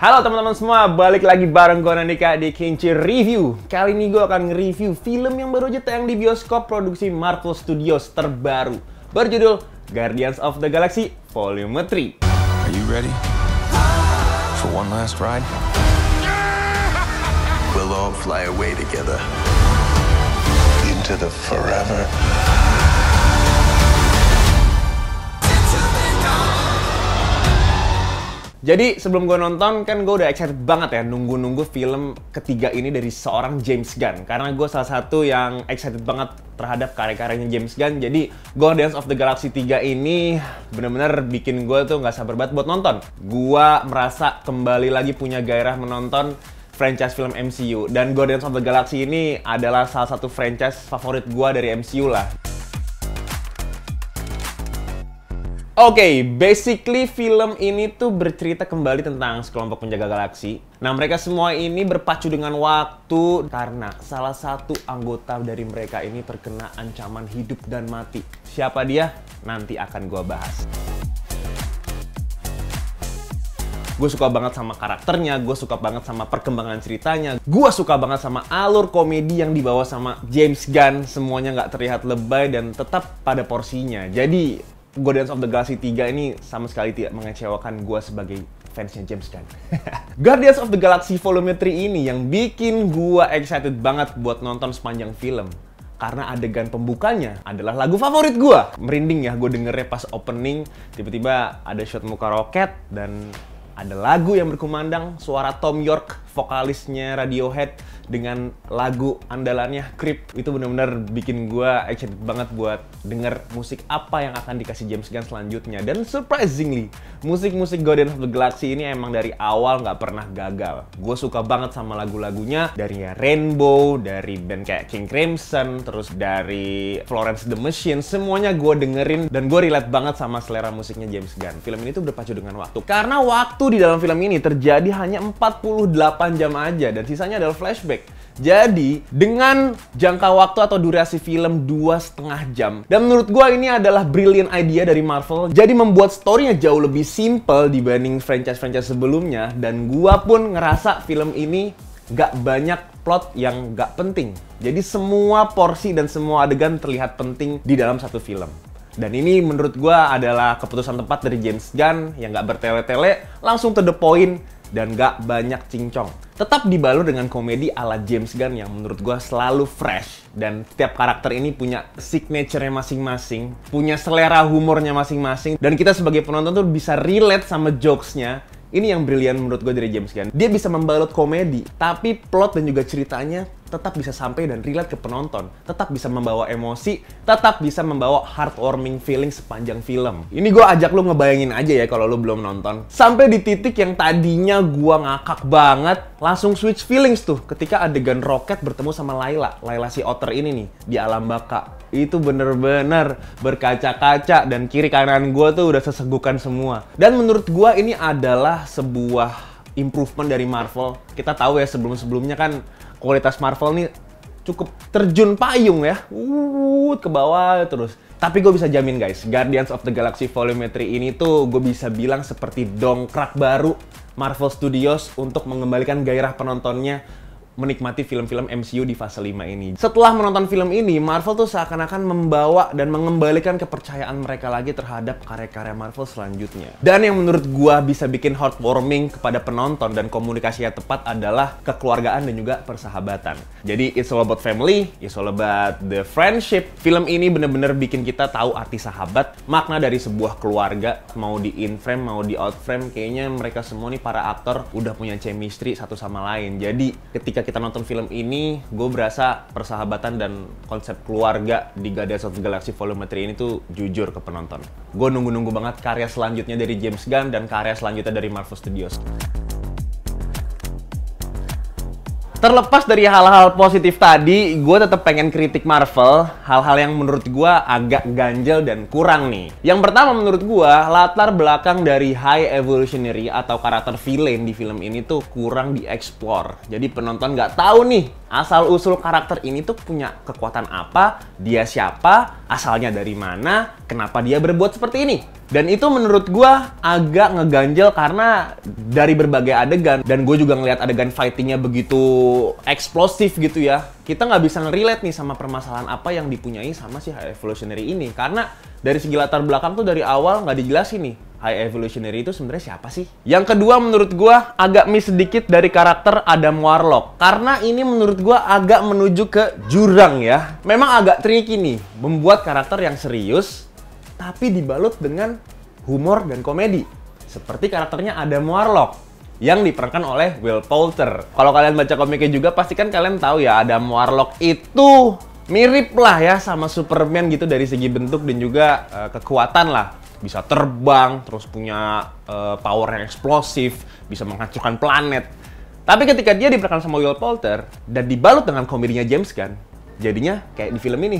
Halo teman-teman semua, balik lagi bareng gue Nandika di Kinci Review. Kali ini gue akan nge-review film yang baru aja tayang di bioskop produksi Marvel Studios terbaru, berjudul Guardians of the Galaxy Volume 3. Are you ready for one last ride? We'll all fly away together into the forever. Jadi sebelum gue nonton, kan gue udah excited banget ya nunggu-nunggu film ketiga ini dari seorang James Gunn. Karena gue salah satu yang excited banget terhadap karya-karyanya James Gunn. Jadi Guardians of the Galaxy 3 ini bener-bener bikin gue tuh nggak sabar banget buat nonton. Gue merasa kembali lagi punya gairah menonton franchise film MCU. Dan Guardians of the Galaxy ini adalah salah satu franchise favorit gue dari MCU lah. Oke, basically film ini tuh bercerita kembali tentang sekelompok penjaga galaksi. Nah, mereka semua ini berpacu dengan waktu karena salah satu anggota dari mereka ini terkena ancaman hidup dan mati. Siapa dia? Nanti akan gua bahas. Gue suka banget sama karakternya, gue suka banget sama perkembangan ceritanya, gue suka banget sama alur komedi yang dibawa sama James Gunn. Semuanya nggak terlihat lebay dan tetap pada porsinya. Jadi Guardians of the Galaxy 3 ini sama sekali tidak mengecewakan gue sebagai fansnya James Gunn. Guardians of the Galaxy Volume 3 ini yang bikin gue excited banget buat nonton sepanjang film. Karena adegan pembukanya adalah lagu favorit gue. Merinding ya gue dengernya pas opening, tiba-tiba ada shot muka roket dan ada lagu yang berkumandang, suara Tom York, vokalisnya Radiohead, dengan lagu andalannya Creep. Itu benar-benar bikin gue excited banget buat denger musik apa yang akan dikasih James Gunn selanjutnya. Dan surprisingly, musik-musik Guardians of the Galaxy ini emang dari awal nggak pernah gagal. Gue suka banget sama lagu-lagunya, dari Rainbow, dari band kayak King Crimson, terus dari Florence the Machine. Semuanya gue dengerin dan gue relate banget sama selera musiknya James Gunn. Film ini tuh berpacu dengan waktu. Karena waktu di dalam film ini terjadi hanya 48 jam aja dan sisanya adalah flashback. Jadi, dengan jangka waktu atau durasi film 2,5 jam. Dan menurut gue ini adalah brilliant idea dari Marvel. Jadi membuat story-nya jauh lebih simple dibanding franchise-franchise sebelumnya. Dan gue pun ngerasa film ini gak banyak plot yang gak penting. Jadi semua porsi dan semua adegan terlihat penting di dalam satu film. Dan ini menurut gue adalah keputusan tepat dari James Gunn yang gak bertele-tele, langsung to the point, dan gak banyak cincong. Tetap dibalur dengan komedi ala James Gunn yang menurut gue selalu fresh. Dan setiap karakter ini punya signature-nya masing-masing, punya selera humornya masing-masing. Dan kita sebagai penonton tuh bisa relate sama jokes-nya. Ini yang brilian menurut gue dari James Gunn. Dia bisa membalut komedi, tapi plot dan juga ceritanya tetap bisa sampai dan relate ke penonton. Tetap bisa membawa emosi, tetap bisa membawa heartwarming feeling sepanjang film. Ini gue ajak lu ngebayangin aja ya kalau lu belum nonton. Sampai di titik yang tadinya gue ngakak banget, langsung switch feelings tuh ketika adegan Rocket bertemu sama Layla. Layla si otter ini nih, di alam baka. Itu bener-bener berkaca-kaca dan kiri kanan gue tuh udah sesegukan semua. Dan menurut gue ini adalah sebuah improvement dari Marvel. Kita tahu ya sebelum-sebelumnya kan kualitas Marvel nih cukup terjun payung ya, ke bawah terus. Tapi gue bisa jamin guys, Guardians of the Galaxy Volume 3 ini tuh gue bisa bilang seperti dongkrak baru Marvel Studios untuk mengembalikan gairah penontonnya menikmati film-film MCU di fase 5 ini. Setelah menonton film ini, Marvel tuh seakan-akan membawa dan mengembalikan kepercayaan mereka lagi terhadap karya-karya Marvel selanjutnya. Dan yang menurut gua bisa bikin heartwarming kepada penonton dan komunikasi yang tepat adalah kekeluargaan dan juga persahabatan. Jadi it's all about family, it's all about the friendship. Film ini bener-bener bikin kita tahu arti sahabat, makna dari sebuah keluarga, mau di in frame, mau di out frame, kayaknya mereka semua nih para aktor udah punya chemistry satu sama lain. Jadi ketika kita nonton film ini, gue berasa persahabatan dan konsep keluarga di Guardians of the Galaxy Volume 3 ini tuh jujur ke penonton. Gue nunggu-nunggu banget karya selanjutnya dari James Gunn dan karya selanjutnya dari Marvel Studios. Terlepas dari hal-hal positif tadi, gue tetap pengen kritik Marvel, hal-hal yang menurut gue agak ganjel dan kurang nih. Yang pertama menurut gue, latar belakang dari High Evolutionary atau karakter villain di film ini tuh kurang dieksplor. Jadi penonton nggak tahu nih, asal-usul karakter ini tuh punya kekuatan apa, dia siapa, asalnya dari mana, kenapa dia berbuat seperti ini. Dan itu menurut gua agak ngeganjel karena dari berbagai adegan, dan gue juga ngelihat adegan fightingnya begitu eksplosif gitu ya. Kita nggak bisa nge-relate nih sama permasalahan apa yang dipunyai sama si High Evolutionary ini. Karena dari segi latar belakang tuh dari awal nggak dijelasin nih High Evolutionary itu sebenarnya siapa sih? Yang kedua menurut gua agak miss sedikit dari karakter Adam Warlock. Karena ini menurut gua agak menuju ke jurang ya. Memang agak tricky nih membuat karakter yang serius tapi dibalut dengan humor dan komedi. Seperti karakternya Adam Warlock yang diperankan oleh Will Poulter. Kalau kalian baca komiknya juga pasti kan kalian tahu ya, Adam Warlock itu mirip lah ya sama Superman gitu dari segi bentuk dan juga kekuatan lah. Bisa terbang, terus punya power yang eksplosif, bisa menghancurkan planet. Tapi ketika dia diperankan sama Will Poulter dan dibalut dengan komedinya James Gunn, jadinya kayak di film ini.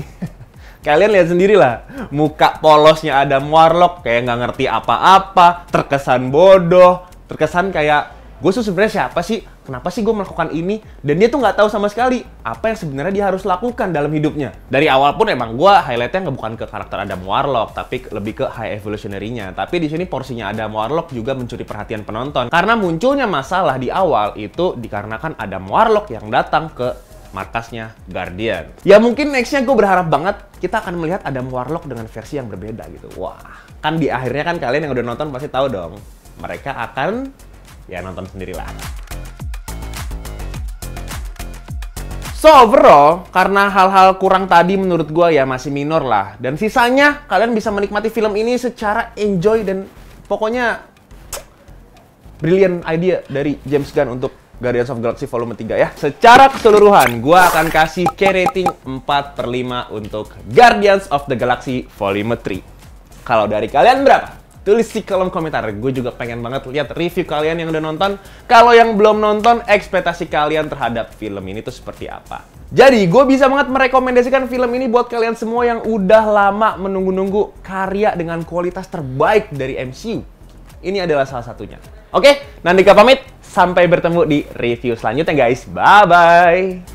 Kalian lihat sendiri lah, muka polosnya Adam Warlock kayak nggak ngerti apa-apa, terkesan bodoh, terkesan kayak gue tuh sebenarnya siapa sih? Kenapa sih gue melakukan ini? Dan dia tuh nggak tahu sama sekali apa yang sebenarnya dia harus lakukan dalam hidupnya. Dari awal pun emang gue highlightnya bukan ke karakter Adam Warlock, tapi lebih ke High Evolutionary-nya. Tapi di sini porsinya Adam Warlock juga mencuri perhatian penonton. Karena munculnya masalah di awal itu dikarenakan Adam Warlock yang datang ke markasnya Guardian. Ya mungkin nextnya gue berharap banget kita akan melihat Adam Warlock dengan versi yang berbeda gitu. Wah, kan di akhirnya kan kalian yang udah nonton pasti tahu dong. Mereka akan ya nonton sendirilah. So overall, karena hal-hal kurang tadi menurut gue ya masih minor lah. Dan sisanya kalian bisa menikmati film ini secara enjoy dan pokoknya brilliant idea dari James Gunn untuk Guardians of the Galaxy Volume 3 ya. Secara keseluruhan, gue akan kasih K-rating 4/5 untuk Guardians of the Galaxy Volume 3. Kalau dari kalian berapa? Tulis di kolom komentar. Gue juga pengen banget lihat review kalian yang udah nonton. Kalau yang belum nonton, ekspektasi kalian terhadap film ini tuh seperti apa? Jadi, gue bisa banget merekomendasikan film ini buat kalian semua yang udah lama menunggu-nunggu karya dengan kualitas terbaik dari MCU. Ini adalah salah satunya. Oke, Nandika pamit. Sampai bertemu di review selanjutnya guys. Bye-bye.